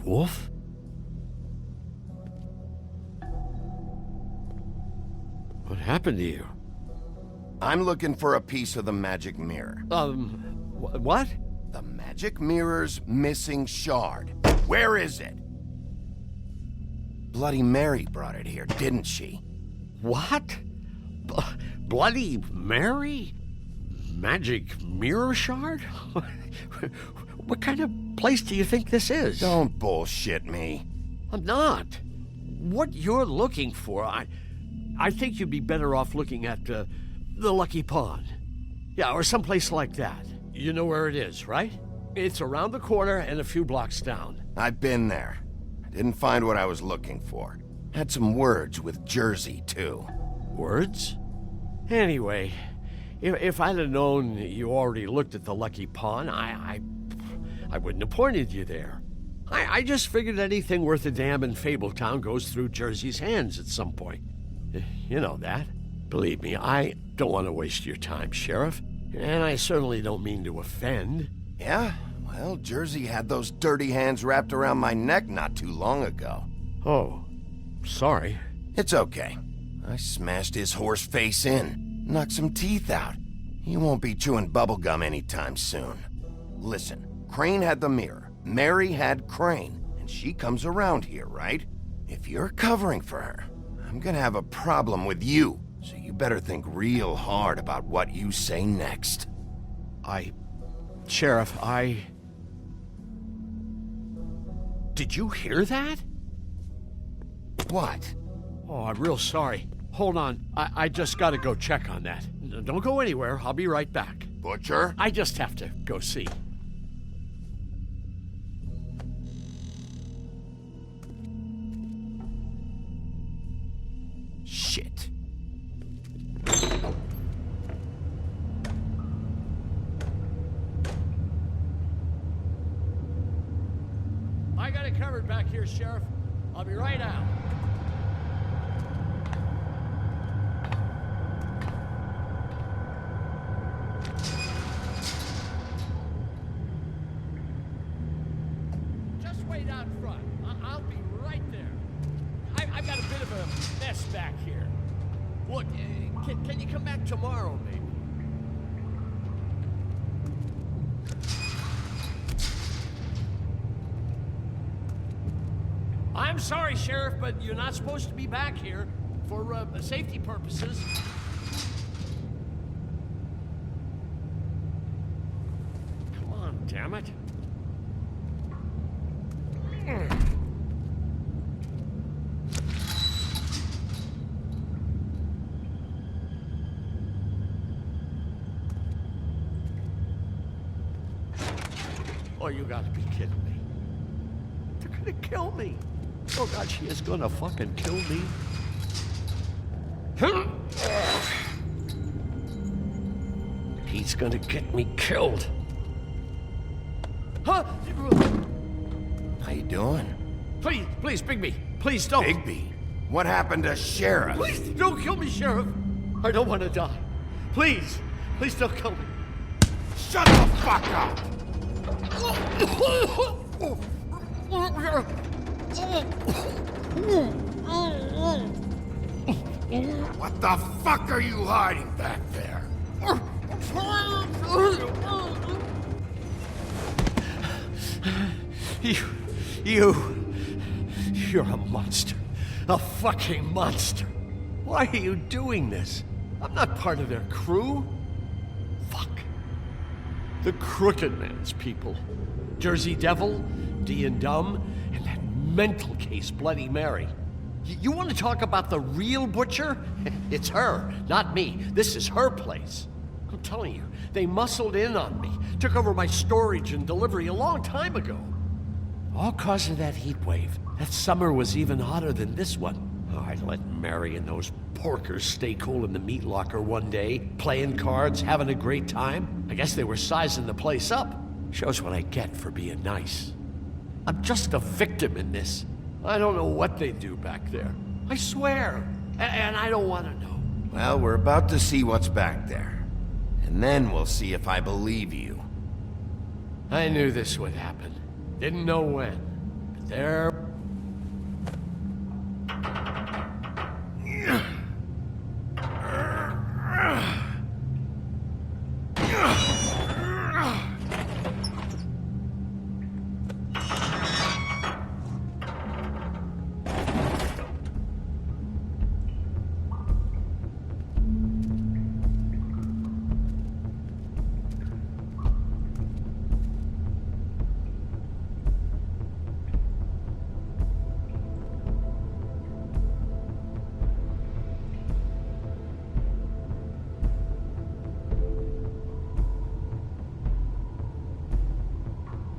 wolf? What happened to you? I'm looking for a piece of the magic mirror. What? The magic mirror's missing shard. Where is it? Bloody Mary brought it here, didn't she? What? Bloody Mary? Magic mirror shard? What kind of place do you think this is? Don't bullshit me. I'm not. What you're looking for, I think you'd be better off looking at the Lucky Pond. Yeah, or someplace like that. You know where it is, right? It's around the corner and a few blocks down. I've been there. I didn't find what I was looking for. Had some words with Jersey, too. Words? Anyway, if I'd have known you already looked at the Lucky Pond, I wouldn't have pointed you there. I just figured anything worth a damn in Fabletown goes through Jersey's hands at some point. You know that. Believe me, I don't want to waste your time, Sheriff. And I certainly don't mean to offend. Yeah? Well, Jersey had those dirty hands wrapped around my neck not too long ago. Oh, sorry. It's okay. I smashed his horse face in, knocked some teeth out. He won't be chewing bubblegum anytime soon. Listen, Crane had the mirror, Mary had Crane, and she comes around here, right? If you're covering for her, I'm gonna have a problem with you, so you better think real hard about what you say next. Sheriff, Did you hear that? What? Oh, I'm real sorry. Hold on, I just gotta go check on that. Don't go anywhere, I'll be right back. Butcher? I just have to go see. Shit. I got it covered back here, Sheriff. I'll be right out. Just wait out front. I'll be right there. I've got a bit of a mess back here. Look, can you come back tomorrow, maybe? I'm sorry, Sheriff, but you're not supposed to be back here for safety purposes. Come on, damn it. Oh, you gotta be kidding me. They're gonna kill me. Oh God, she is gonna fucking kill me. He's gonna get me killed. Huh? How you doing? Please, Bigby. Please don't. Bigby? What happened to Sheriff? Please don't kill me, Sheriff. I don't want to die. Please don't kill me. Shut the fuck up! What the fuck are you hiding back there? You're a monster. A fucking monster. Why are you doing this? I'm not part of their crew. Fuck. The Crooked Man's people. Jersey Devil, D and Dumb, and that mental case, Bloody Mary. You want to talk about the real butcher? It's her, not me. This is her place. I'm telling you, they muscled in on me, took over my storage and delivery a long time ago. All cause of that heat wave. That summer was even hotter than this one. Oh, I let Mary and those porkers stay cool in the meat locker one day, playing cards, having a great time. I guess they were sizing the place up. Shows what I get for being nice. I'm just a victim in this. I don't know what they do back there. I swear. And I don't want to know. Well, we're about to see what's back there. And then we'll see if I believe you. I knew this would happen. Didn't know when. But There.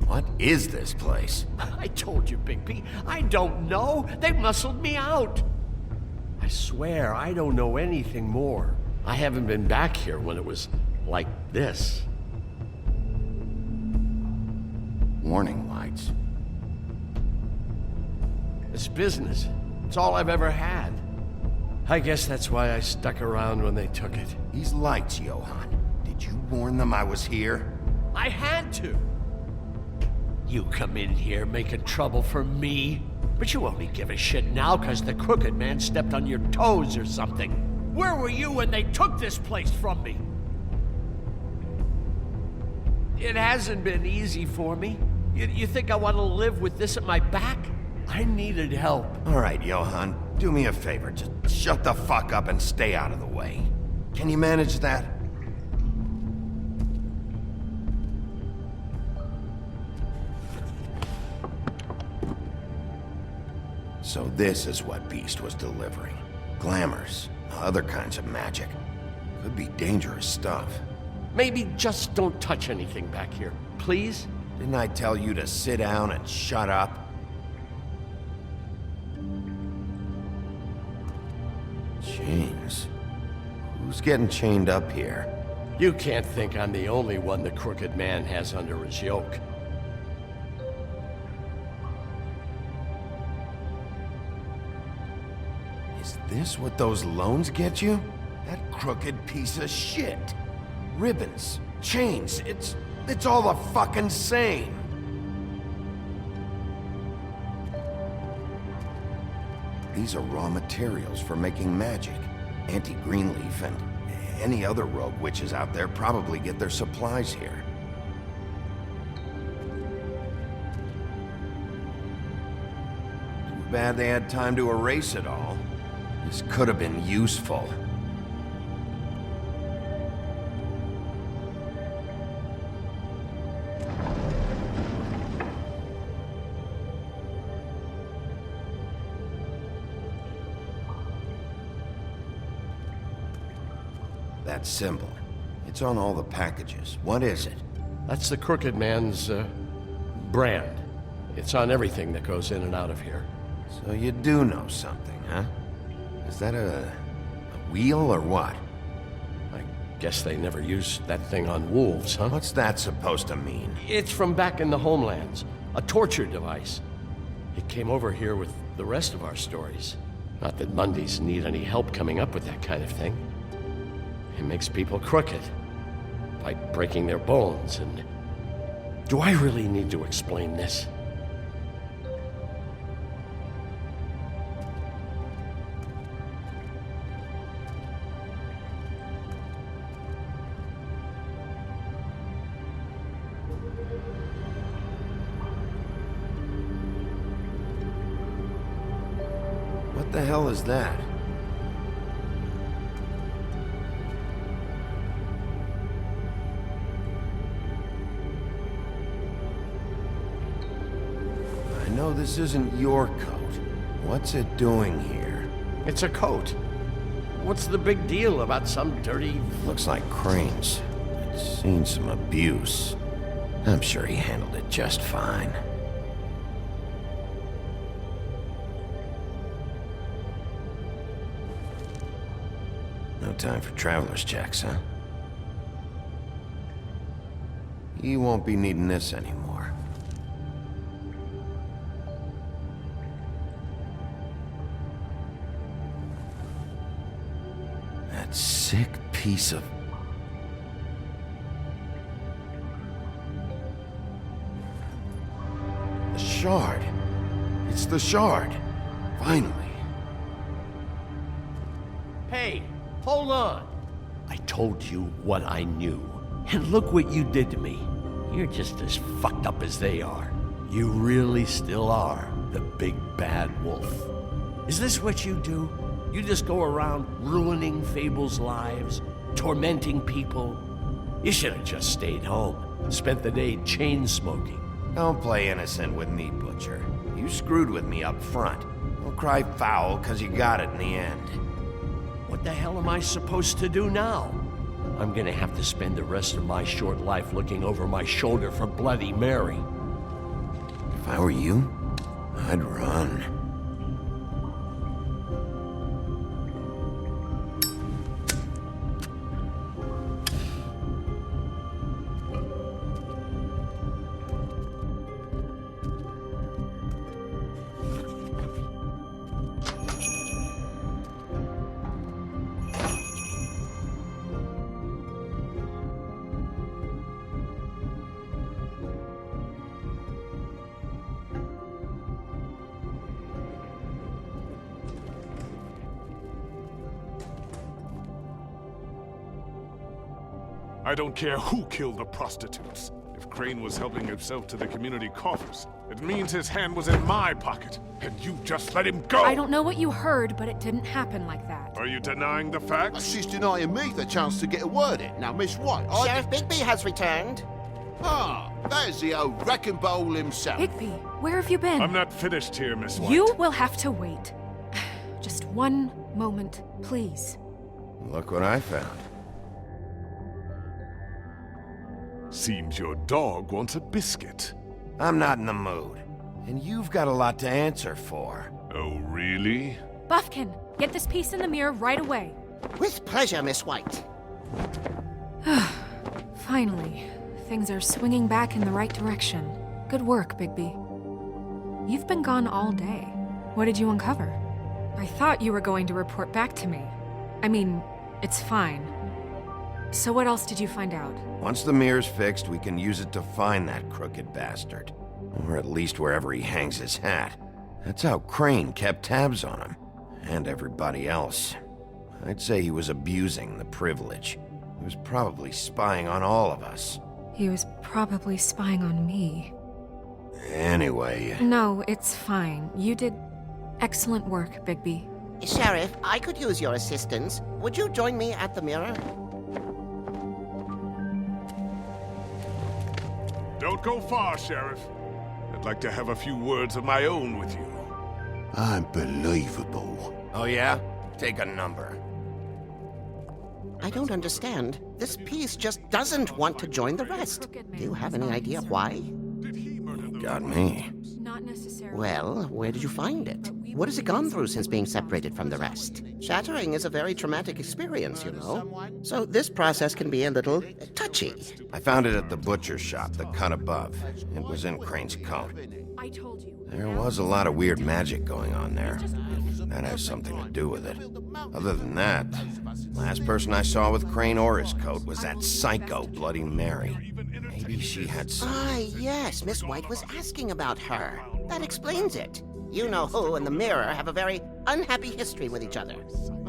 What is this place? I told you, Bigby. I don't know. They muscled me out. I swear, I don't know anything more. I haven't been back here when it was like this. Warning lights. It's business. It's all I've ever had. I guess that's why I stuck around when they took it. These lights, Johann. Did you warn them I was here? I had to. You come in here making trouble for me, but you only give a shit now because the crooked man stepped on your toes or something. Where were you when they took this place from me? It hasn't been easy for me. You think I want to live with this at my back? I needed help. All right, Johann, do me a favor. Just shut the fuck up and stay out of the way. Can you manage that? So this is what Beast was delivering. Glamours, other kinds of magic. Could be dangerous stuff. Maybe just don't touch anything back here, please? Didn't I tell you to sit down and shut up? Chains. Who's getting chained up here? You can't think I'm the only one the crooked man has under his yoke. Is this what those loans get you? That crooked piece of shit. Ribbons, chains, it's all the fucking same. These are raw materials for making magic. Auntie Greenleaf and any other rogue witches out there probably get their supplies here. Too bad they had time to erase it all. This could have been useful. That symbol. It's on all the packages. What is it? That's the crooked man's, brand. It's on everything that goes in and out of here. So you do know something, huh? Is that a wheel or what? I guess they never used that thing on wolves, huh? What's that supposed to mean? It's from back in the homelands. A torture device. It came over here with the rest of our stories. Not that Mundies need any help coming up with that kind of thing. It makes people crooked. By breaking their bones and... Do I really need to explain this? What the hell is that? I know this isn't your coat. What's it doing here? It's a coat. What's the big deal about some dirty... Looks like Crane's. It's seen some abuse. I'm sure he handled it just fine. No time for traveler's checks, huh? You won't be needing this anymore. That sick piece of... A shard. the shard. Finally. Hey, hold on. I told you what I knew. And look what you did to me. You're just as fucked up as they are. You really still are the big bad wolf. Is this what you do? You just go around ruining Fable's lives, tormenting people? You should have just stayed home, spent the day chain smoking. Don't play innocent with me, Butcher. You screwed with me up front. Don't cry foul, 'cause you got it in the end. What the hell am I supposed to do now? I'm gonna have to spend the rest of my short life looking over my shoulder for Bloody Mary. If I were you, I'd run. I don't care who killed the prostitutes. If Crane was helping himself to the community coffers, it means his hand was in my pocket, and you just let him go! I don't know what you heard, but it didn't happen like that. Are you denying the facts? She's denying me the chance to get a word in. Now, Miss White, Sheriff Bigby has returned. Ah, there's the old wrecking bowl himself. Bigby, where have you been? I'm not finished here, Miss White. You will have to wait. Just one moment, please. Look what I found. Seems your dog wants a biscuit. I'm not in the mood. And you've got a lot to answer for. Oh, really? Buffkin, get this piece in the mirror right away. With pleasure, Miss White. Finally, things are swinging back in the right direction. Good work, Bigby. You've been gone all day. What did you uncover? I thought you were going to report back to me. I mean, it's fine. So what else did you find out? Once the mirror's fixed, we can use it to find that crooked bastard. Or at least wherever he hangs his hat. That's how Crane kept tabs on him. And everybody else. I'd say he was abusing the privilege. He was probably spying on all of us. He was probably spying on me. Anyway... No, it's fine. You did excellent work, Bigby. Sheriff, I could use your assistance. Would you join me at the mirror? Don't go far, Sheriff. I'd like to have a few words of my own with you. Unbelievable. Oh yeah? Take a number. I don't understand. This piece just doesn't want to join the rest. Do you have any idea why? Did he murder the... Got me. Not necessarily. Well, where did you find it? What has it gone through since being separated from the rest? Shattering is a very traumatic experience, you know. So this process can be a little touchy. I found it at the butcher's shop, the cut above. It was in Crane's coat. I told you. There was a lot of weird magic going on there. If that has something to do with it. Other than that, last person I saw with Crane or his coat was that psycho Bloody Mary. Maybe she had some... Ah, yes, Miss White was asking about her. That explains it. You know who and the mirror have a very unhappy history with each other.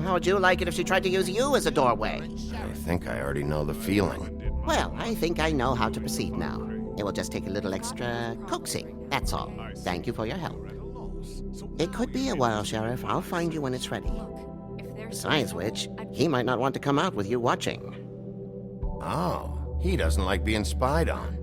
How would you like it if she tried to use you as a doorway? I think I already know the feeling. Well, I think I know how to proceed now. It will just take a little extra coaxing, that's all. Thank you for your help. It could be a while, Sheriff. I'll find you when it's ready. Besides which, he might not want to come out with you watching. Oh, he doesn't like being spied on.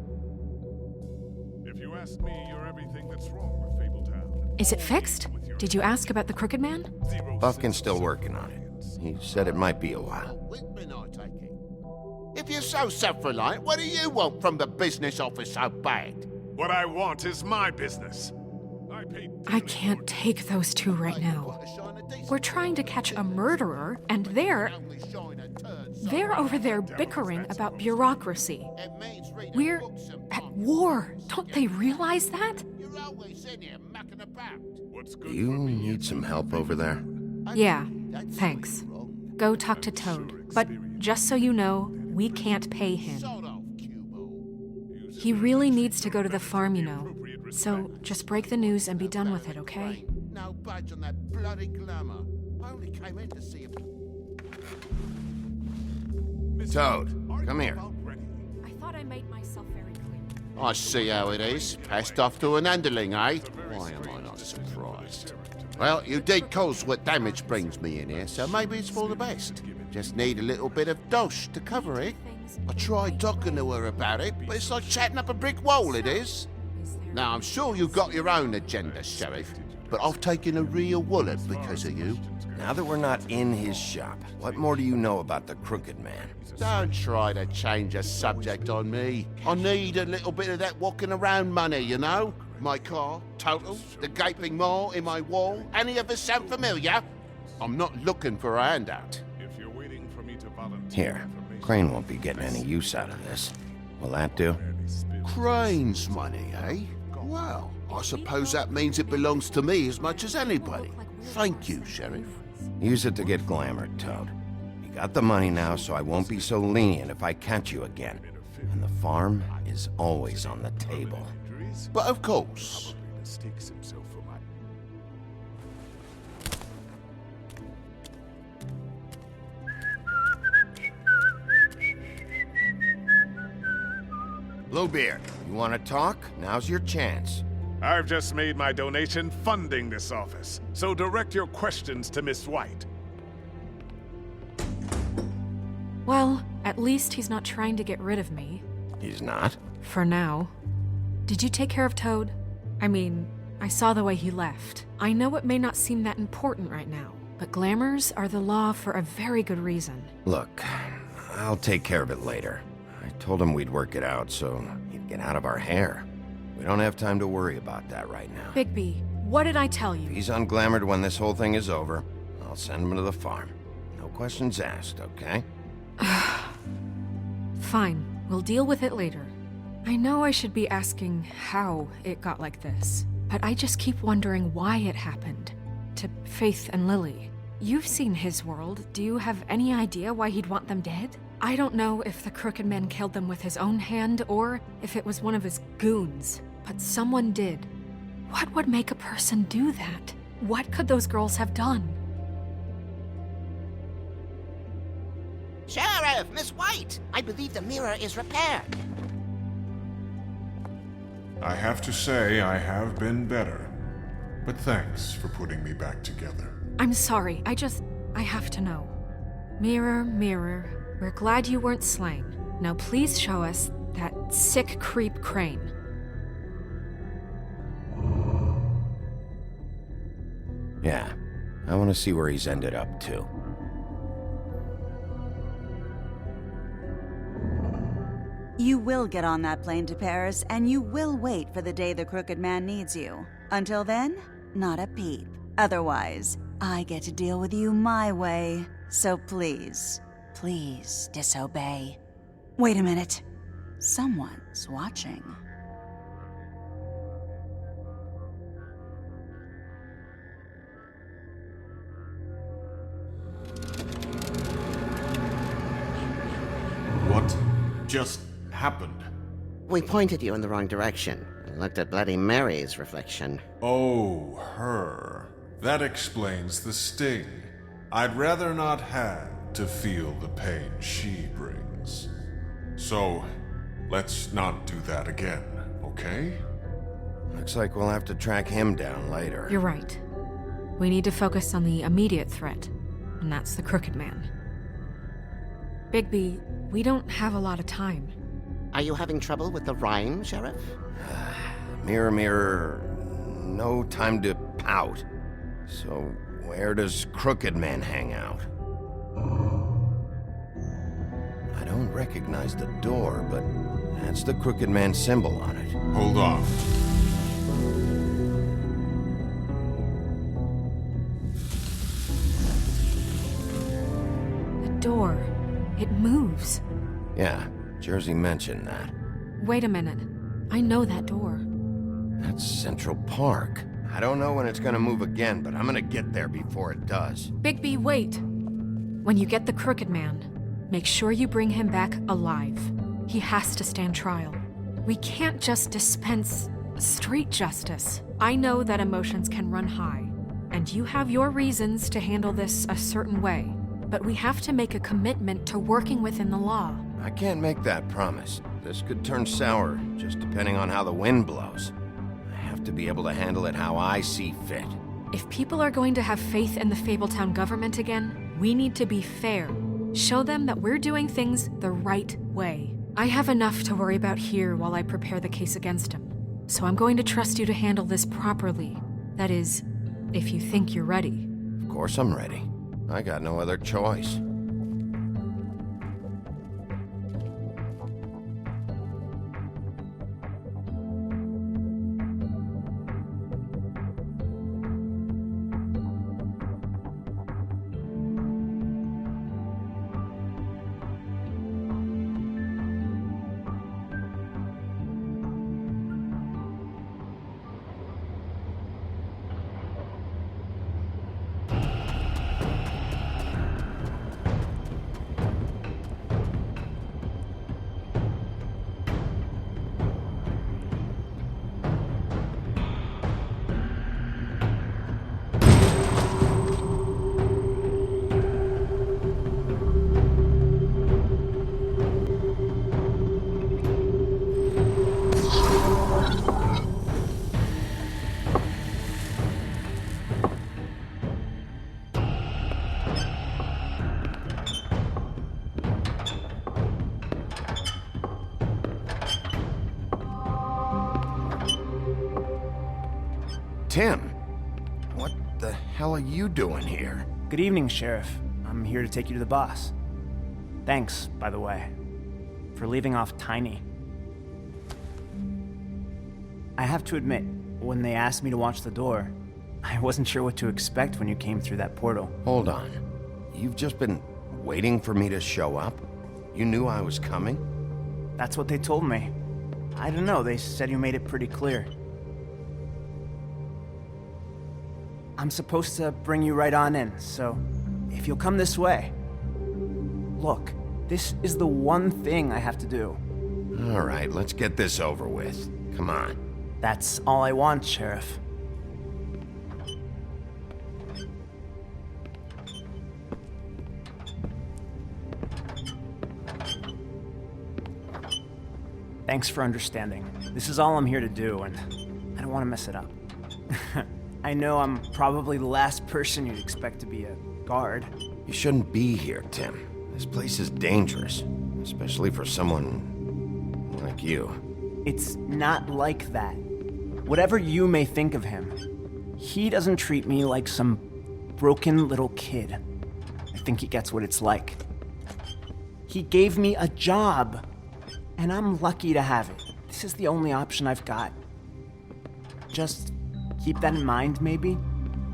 If you ask me, you're everything that's wrong with Fabletown. Is it fixed? Did you ask about the Crooked Man? Buffkin's still working on it. He said it might be a while. Whitman, I take it. If you're so self-reliant, what do you want from the business office so bad? What I want is my business. I can't take those two right now. We're trying to catch a murderer, and they're over there bickering about bureaucracy. We're at war. Don't they realize that? Do you need some help over there? Yeah, thanks. Go talk to Toad. But just so you know, we can't pay him. He really needs to go to the farm, you know. So just break the news and be done with it, okay? No budge on that bloody glamour. I only came in to see if... Toad, come here. I thought I made myself very clear. I see how it is. Passed off to an underling, eh? Why am I not surprised? Well, you did cause what damage brings me in here, so maybe it's for the best. Just need a little bit of dosh to cover it. I tried talking to her about it, but it's like chatting up a brick wall, it is. Now, I'm sure you've got your own agenda, Sheriff, but I've taken a real wallet because of you. Now that we're not in his shop, what more do you know about the Crooked Man? Don't try to change a subject on me. I need a little bit of that walking around money, you know? My car, total, the gaping maw in my wall. Any of us sound familiar? I'm not looking for a handout. If you're waiting for me to volunteer Here, Crane won't be getting any use out of this. Will that do? Crane's money, eh? Well, I suppose that means it belongs to me as much as anybody. Thank you, Sheriff. Use it to get glamored, Toad. You got the money now, so I won't be so lenient if I catch you again. And the farm is always on the table. But of course. mistakes himself for my... Bluebeard, you want to talk? Now's your chance. I've just made my donation funding this office, so direct your questions to Miss White. Well, at least he's not trying to get rid of me. He's not? For now. Did you take care of Toad? I mean, I saw the way he left. I know it may not seem that important right now, but glamours are the law for a very good reason. Look, I'll take care of it later. I told him we'd work it out so he'd get out of our hair. We don't have time to worry about that right now. Bigby, what did I tell If you? he's unglamored when this whole thing is over, I'll send him to the farm. No questions asked, okay? Fine, we'll deal with it later. I know I should be asking how it got like this, but I just keep wondering why it happened. To Faith and Lily. You've seen his world. Do you have any idea why he'd want them dead? I don't know if the Crooked Man killed them with his own hand or if it was one of his goons, but someone did. What would make a person do that? What could those girls have done? Sheriff, Miss White! I believe the mirror is repaired. I have to say I have been better. But thanks for putting me back together. I'm sorry, I have to know. Mirror, mirror, we're glad you weren't slain. Now please show us that sick creep Crane. Yeah, I want to see where he's ended up, too. You will get on that plane to Paris, and you will wait for the day the Crooked Man needs you. Until then, not a peep. Otherwise, I get to deal with you my way. So please, please disobey. Wait a minute. Someone's watching. What just happened? We pointed you in the wrong direction and looked at Bloody Mary's reflection. Oh, her. That explains the sting. I'd rather not have to feel the pain she brings. So, let's not do that again, okay? Looks like we'll have to track him down later. You're right. We need to focus on the immediate threat, and that's the Crooked Man. Bigby, we don't have a lot of time. Are you having trouble with the rhyme, Sheriff? Mirror, mirror, no time to pout. So, where does Crooked Man hang out? I don't recognize the door, but that's the Crooked Man symbol on it. Hold on. The door. It moves. Yeah, Jersey mentioned that. Wait a minute. I know that door. That's Central Park. I don't know when it's gonna move again, but I'm gonna get there before it does. Bigby, wait! When you get the Crooked Man, make sure you bring him back alive. He has to stand trial. We can't just dispense Street justice. I know that emotions can run high, and you have your reasons to handle this a certain way. But we have to make a commitment to working within the law. I can't make that promise. This could turn sour, just depending on how the wind blows. I have to be able to handle it how I see fit. If people are going to have faith in the Fabletown government again, we need to be fair. Show them that we're doing things the right way. I have enough to worry about here while I prepare the case against him. So I'm going to trust you to handle this properly. That is, if you think you're ready. Of course I'm ready. I got no other choice. Tim, what the hell are you doing here? Good evening, Sheriff. I'm here to take you to the boss. Thanks, by the way, for leaving off Tiny. I have to admit, when they asked me to watch the door, I wasn't sure what to expect when you came through that portal. Hold on. You've just been waiting for me to show up? You knew I was coming? That's what they told me. I don't know, they said you made it pretty clear. I'm supposed to bring you right on in, so if you'll come this way. Look, this is the one thing I have to do. All right, let's get this over with. Come on. That's all I want, Sheriff. Thanks for understanding. This is all I'm here to do, and I don't want to mess it up. I know I'm probably the last person you'd expect to be a guard. You shouldn't be here, Tim. This place is dangerous, especially for someone like you. It's not like that. Whatever you may think of him, he doesn't treat me like some broken little kid. I think he gets what it's like. He gave me a job, and I'm lucky to have it. This is the only option I've got. Just keep that in mind, maybe?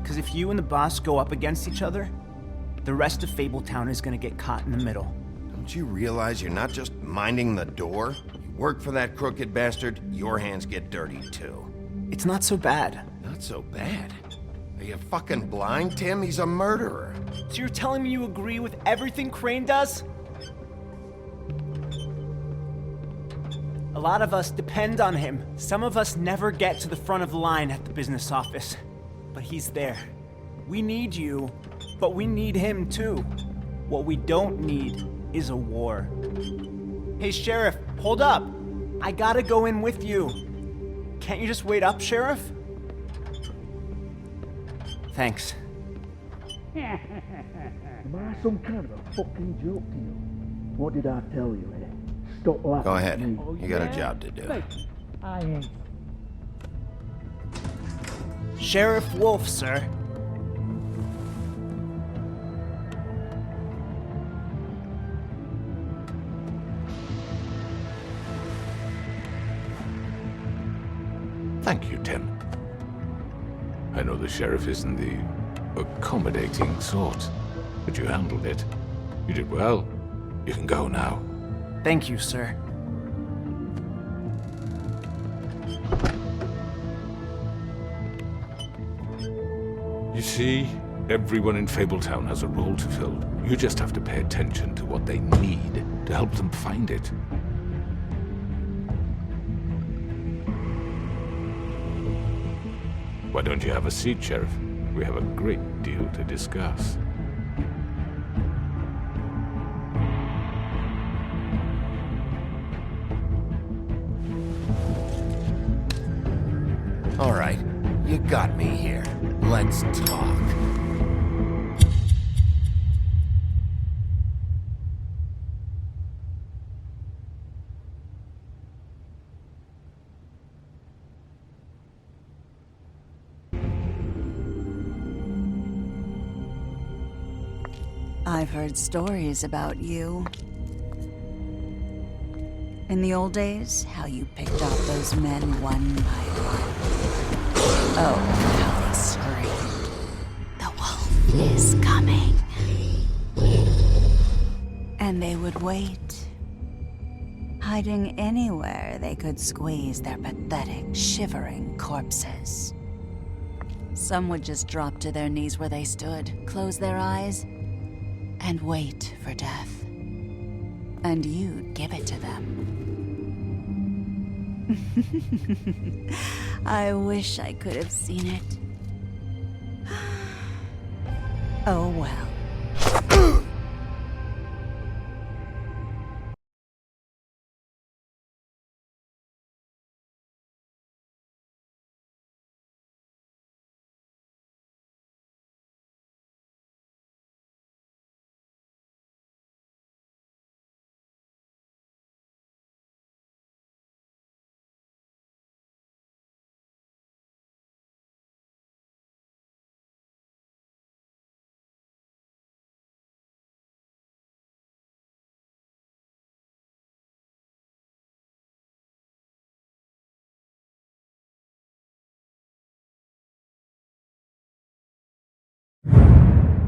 Because if you and the boss go up against each other, the rest of Fabletown is gonna get caught in the middle. Don't you realize you're not just minding the door? You work for that crooked bastard, your hands get dirty too. It's not so bad. Not so bad? Are you fucking blind, Tim? He's a murderer. So you're telling me you agree with everything Crane does? A lot of us depend on him. Some of us never get to the front of the line at the business office. But he's there. We need you, but we need him too. What we don't need is a war. Hey, Sheriff, hold up. I gotta go in with you. Can't you just wait up, Sheriff? Thanks. Am I some kind of a fucking joke to you? What did I tell you, eh? Stop laughing. Go ahead. at me. You got a job to do. I ain't. Sheriff Wolf, sir. Thank you, Tim. I know the sheriff isn't the accommodating sort, but you handled it. You did well. You can go now. Thank you, sir. You see, everyone in Fabletown has a role to fill. You just have to pay attention to what they need to help them find it. Why don't you have a seat, Sheriff? We have a great deal to discuss. All right, you got me here. Let's talk. I've heard stories about you. In the old days, how you picked off those men one by one. Oh, how they screamed. The wolf is coming. And they would wait, hiding anywhere they could squeeze their pathetic, shivering corpses. Some would just drop to their knees where they stood, close their eyes, and wait for death. And you'd give it to them. I wish I could have seen it. Oh well.